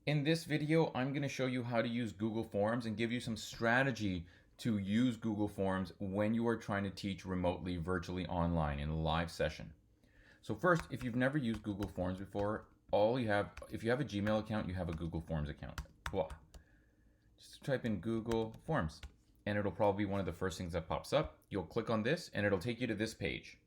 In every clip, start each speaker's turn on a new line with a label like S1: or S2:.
S1: In this video, I'm going to show you how to use Google Forms and give you some strategy to use Google Forms when you are trying to teach remotely, virtually online in a live session. So first, if you've never used Google Forms before, if you have a Gmail account, you have a Google Forms account. Voila. Just type in Google Forms and it'll probably be one of the first things that pops up. You'll click on this and it'll take you to this page.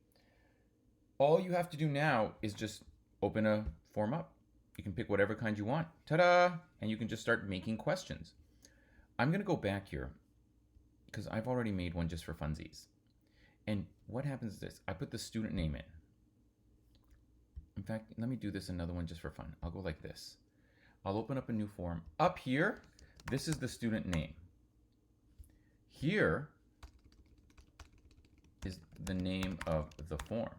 S1: All you have to do now is just open a form up. You can pick whatever kind you want. Ta-da! And you can just start making questions. I'm going to go back here because I've already made one just for funsies. And what happens is this. I put the student name in. In fact, let me do this another one just for fun. I'll go like this. I'll open up a new form. Up here, this is the student name. Here is the name of the form.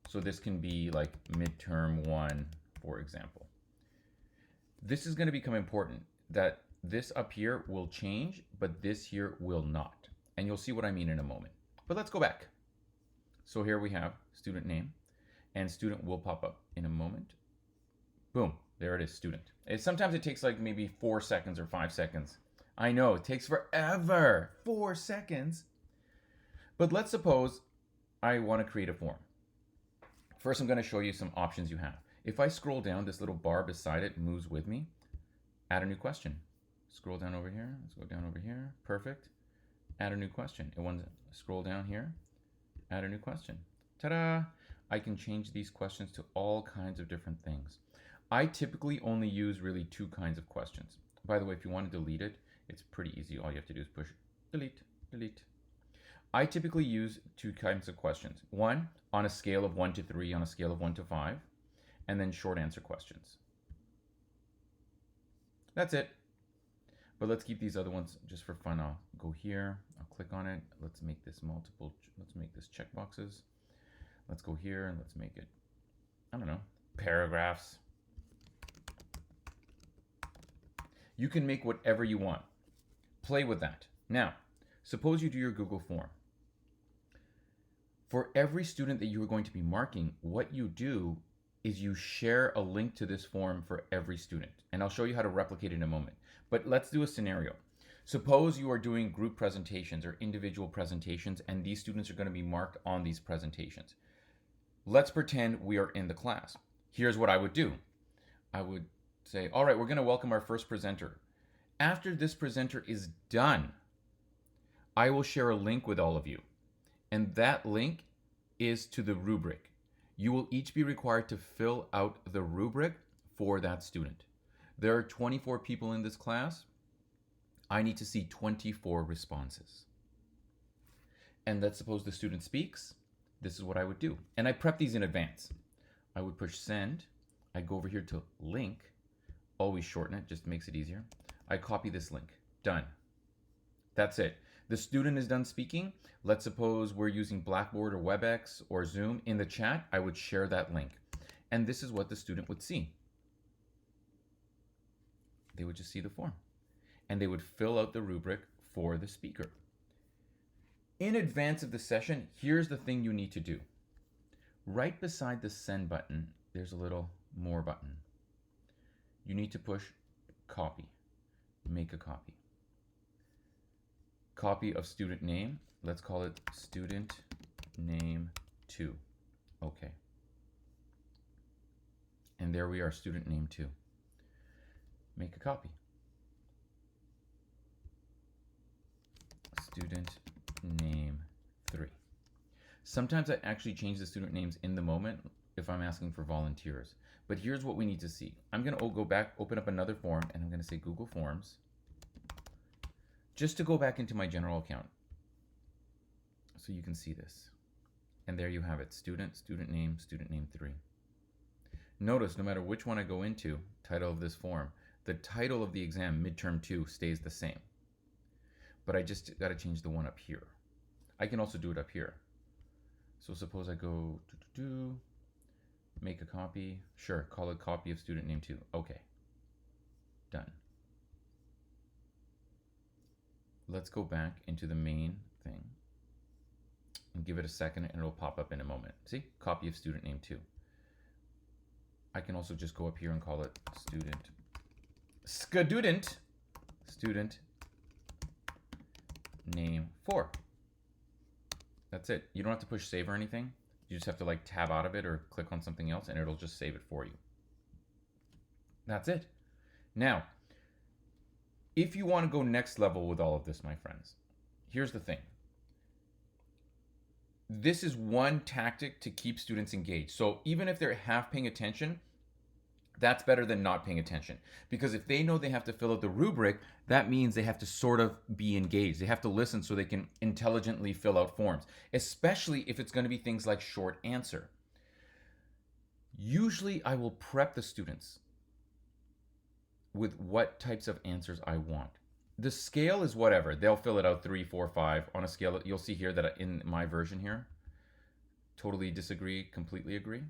S1: So this can be like midterm 1, for example. This is going to become important, that this up here will change, but this here will not. And you'll see what I mean in a moment. But let's go back. So here we have student name, and student will pop up in a moment. Boom, there it is, student. Sometimes it takes like maybe 4 seconds or 5 seconds. I know, it takes forever, 4 seconds. But let's suppose I want to create a form. First, I'm going to show you some options you have. If I scroll down, this little bar beside it moves with me. Add a new question. Scroll down over here. Let's go down over here. Perfect. Add a new question. And once scroll down here, add a new question. Ta-da! I can change these questions to all kinds of different things. I typically only use really 2 kinds of questions. By the way, if you want to delete it, it's pretty easy. All you have to do is push delete, delete. I typically use 2 kinds of questions. One, on a scale of 1 to 3, on a scale of 1 to 5. And then short answer questions. That's it. But let's keep these other ones just for fun. I'll go here, I'll click on it. Let's make this let's make this checkboxes. Let's go here and let's make it, I don't know, paragraphs. You can make whatever you want. Play with that. Now, suppose you do your Google form. For every student that you are going to be marking, what you do is you share a link to this form for every student. And I'll show you how to replicate it in a moment. But let's do a scenario. Suppose you are doing group presentations or individual presentations, and these students are going to be marked on these presentations. Let's pretend we are in the class. Here's what I would do. I would say, all right, we're going to welcome our first presenter. After this presenter is done, I will share a link with all of you. And that link is to the rubric. You will each be required to fill out the rubric for that student. There are 24 people in this class. I need to see 24 responses. And let's suppose the student speaks. This is what I would do. And I prep these in advance. I would push send. I go over here to link. Always shorten it, just makes it easier. I copy this link. Done. That's it. The student is done speaking. Let's suppose we're using Blackboard or WebEx or Zoom. In the chat, I would share that link. And this is what the student would see. They would just see the form. And they would fill out the rubric for the speaker. In advance of the session, here's the thing you need to do. Right beside the send button, there's a little more button. You need to push copy. Make a copy. Copy of student name. Let's call it student name 2. Okay. And there we are, student name 2. Make a copy. Student name 3. Sometimes I actually change the student names in the moment if I'm asking for volunteers. But here's what we need to see. I'm going to go back, open up another form, and I'm going to say Google Forms. Just to go back into my general account so you can see this. And there you have it, student name 3. Notice no matter which one I go into, title of this form, the title of the exam, midterm 2, stays the same. But I just got to change the one up here. I can also do it up here. So suppose I go make a copy. Sure, call it copy of student name 2. Okay, done. Let's go back into the main thing and give it a second and it'll pop up in a moment. See, copy of student name 2. I can also just go up here and call it student student name 4. That's it. You don't have to push save or anything. You just have to like tab out of it or click on something else and it'll just save it for you. That's it. Now, if you want to go next level with all of this, my friends, here's the thing. This is one tactic to keep students engaged. So even if they're half paying attention, that's better than not paying attention. Because if they know they have to fill out the rubric, that means they have to sort of be engaged. They have to listen so they can intelligently fill out forms, especially if it's going to be things like short answer. Usually I will prep the students with what types of answers I want. The scale is whatever. They'll fill it out 3, 4, 5 on a scale. You'll see here that in my version here, totally disagree, completely agree.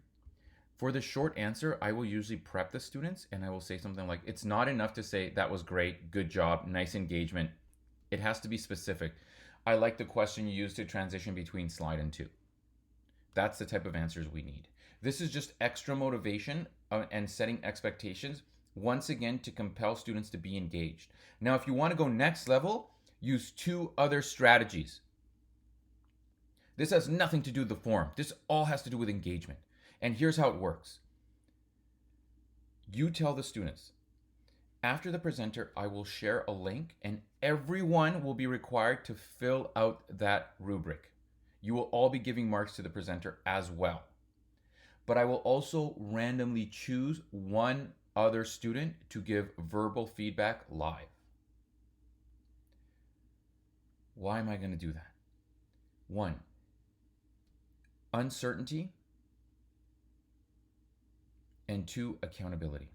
S1: For the short answer, I will usually prep the students and I will say something like, it's not enough to say, that was great, good job, nice engagement. It has to be specific. I like the question you used to transition between slide and 2. That's the type of answers we need. This is just extra motivation and setting expectations, once again, to compel students to be engaged. Now, if you want to go next level, use 2 other strategies. This has nothing to do with the form. This all has to do with engagement. And here's how it works. You tell the students, after the presenter, I will share a link and everyone will be required to fill out that rubric. You will all be giving marks to the presenter as well. But I will also randomly choose one other student to give verbal feedback live. Why am I going to do that? 1, uncertainty, and 2, accountability.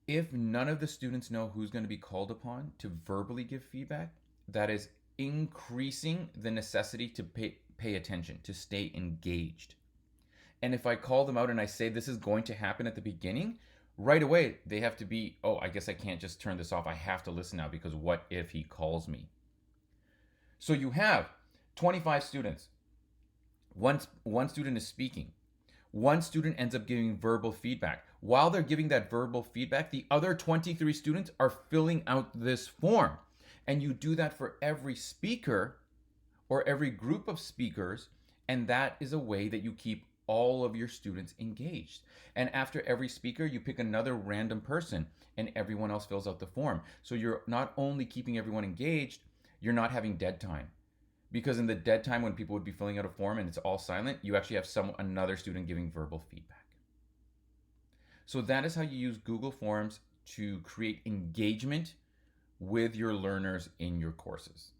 S1: If none of the students know who's going to be called upon to verbally give feedback, that is increasing the necessity to pay attention, to stay engaged. And if I call them out and I say this is going to happen at the beginning, right away they have to be, oh, I guess I can't just turn this off. I have to listen now because what if he calls me? So you have 25 students. One student is speaking. One student ends up giving verbal feedback. While they're giving that verbal feedback, the other 23 students are filling out this form. And you do that for every speaker or every group of speakers. And that is a way that you keep all of your students engaged. And after every speaker, you pick another random person and everyone else fills out the form. So you're not only keeping everyone engaged, you're not having dead time. Because in the dead time when people would be filling out a form and it's all silent, you actually have another student giving verbal feedback. So that is how you use Google Forms to create engagement with your learners in your courses.